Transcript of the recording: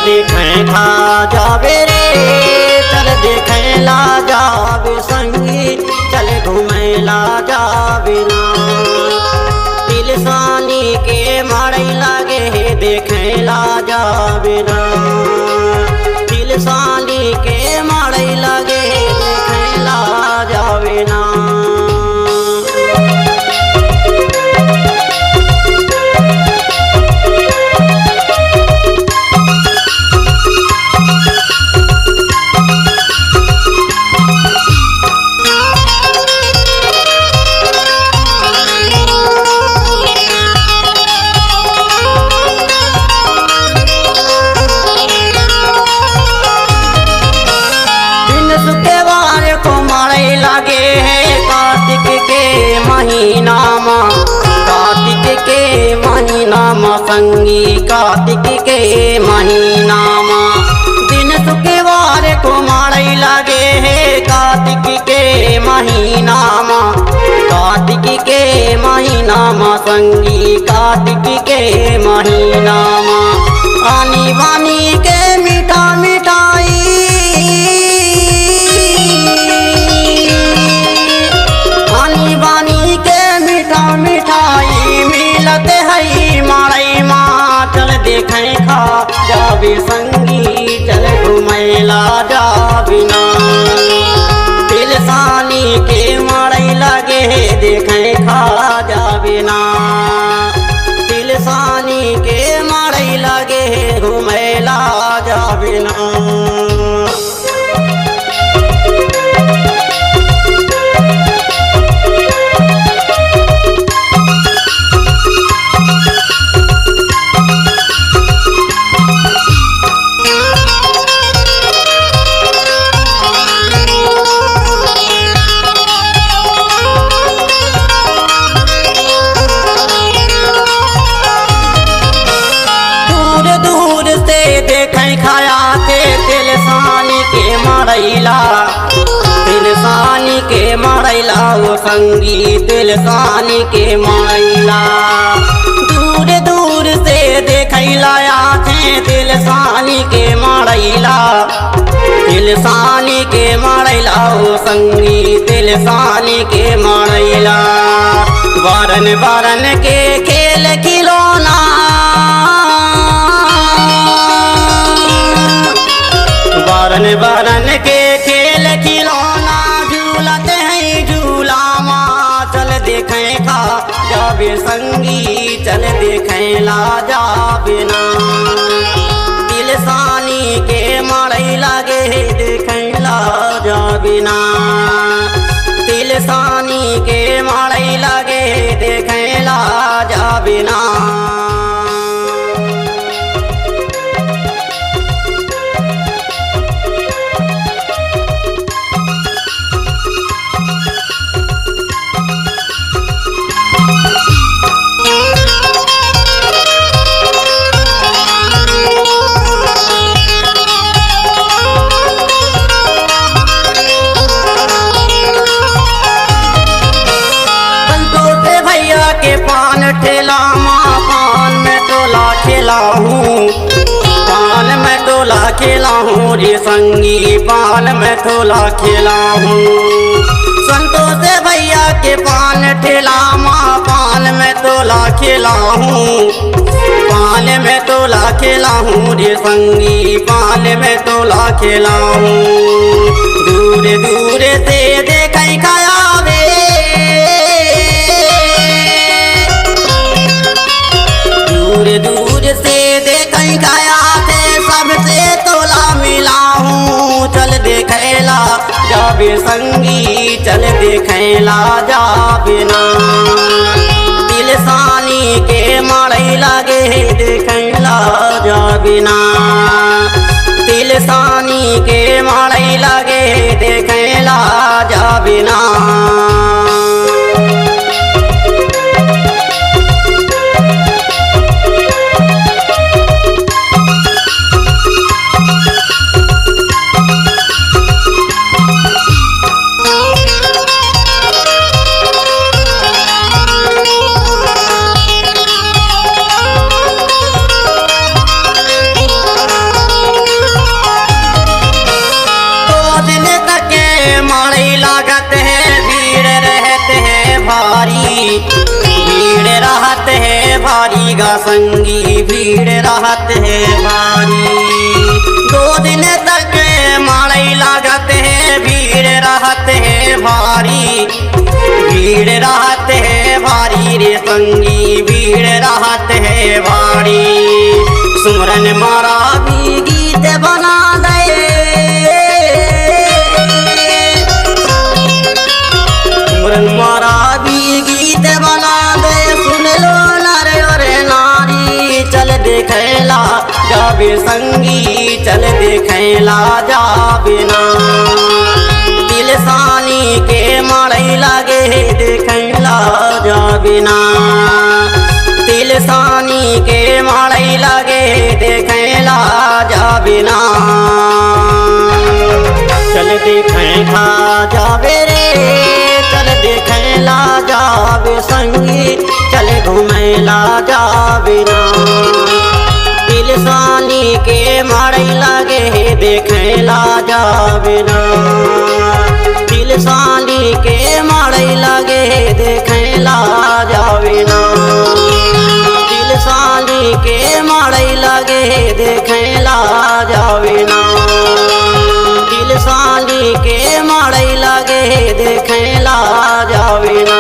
देखें खा जावे रे, चल देखें ला जावे संगी, चल घूमे ला जावे ना। तिलसानी के मारई लागे देखें ला जावे ना, तिलसानी के मारई लागे देखें ला जावे ना। लागे है कार्तिक के महीना माँ, कार्तिक के महीना माँ संगी, कार्तिक के महीना माँ। दिन शुक्रवार को मारई लागे है कार्तिक के महीना माँ, कार्तिक के महीना माँ संगी, कार्तिक के महीना माँ। आनी बानी के मीठा मिठाई, बानी के मीठा मिठाई मिलते है मारई माँ, चल देखें खा जावे संगी, चल घुमैला जावे ना। तिलसानी के मारई लगे देखें खा जावे ना, तिलसानी के मारई लगे घुमैला जावे ना। खाया थे तिलसानी के मारैला, तिलसानी के मारैला वो संगी, तिलसानी के मारैला। दूर दूर से देखैलाया थे तिलसानी के मारैला, तिलसानी के मारैला वो संगी, तिलसानी के मारैला। बारन बारन के खेल खिलौना, बारन बारन के खेल खिलौना झूलते हैं झूला माँ, चल देखें खा जावे संगी, चल देखें ला जावे ना। तिलसानी के मारई लागे देखें ला जावे ना, तिलसानी के मारई लागे देखें ला जावे ना। के पान ठेला माँ, पान में टोला खेला हूँ, पान में टोला खेला हूँ रे संगी, पान में टोला खेला हूँ। संतोष भैया के पान ठेला माँ, पान में टोला खेला हूँ, पान में टोला खेला हूँ रे संगी, पान में टोला खेला हूँ। दूर दूर से देखें खाया वे, दूर दूर से देखें खाया थे सबसे तोला मिला हूँ, चल देखेला जावे संगी, चल देखेला जावे ना। तिलसानी के मारई लागे देखेला जावे ना, तिलसानी के मारई लागे देखेला जावे ना। संगी भीड़ रहत है भारी। 2 दिन तक माड़ई लागत है भीड़ रहत है भारी। भीड़ रहत है भारी रे संगी भीड़ रहत है भारी। सुमरन मारा भी गीत बना दे, सुमरन मारा भी गीत बना दे। सुन लो नर और नारी चल देखैला जाबे संगी चल देखैला जाबे ना। तिलसानी के माड़ई लागे देखैला जाबे ना। तिलसानी के माड़ई लागे देखैला जाबे ना। चल देखैला जाबे रे चल देखैला जाबे संगी चल घुमैला जाबे ना। तिलसानी के माड़ई लागे देखैला जाबे ना। तिलसानी के माड़ई लागे देखैला जाबे ना। तिलसानी के माड़ई लागे देखैला जाबे ना। तिलसानी के माड़ई लागे देखैला जाबे ना।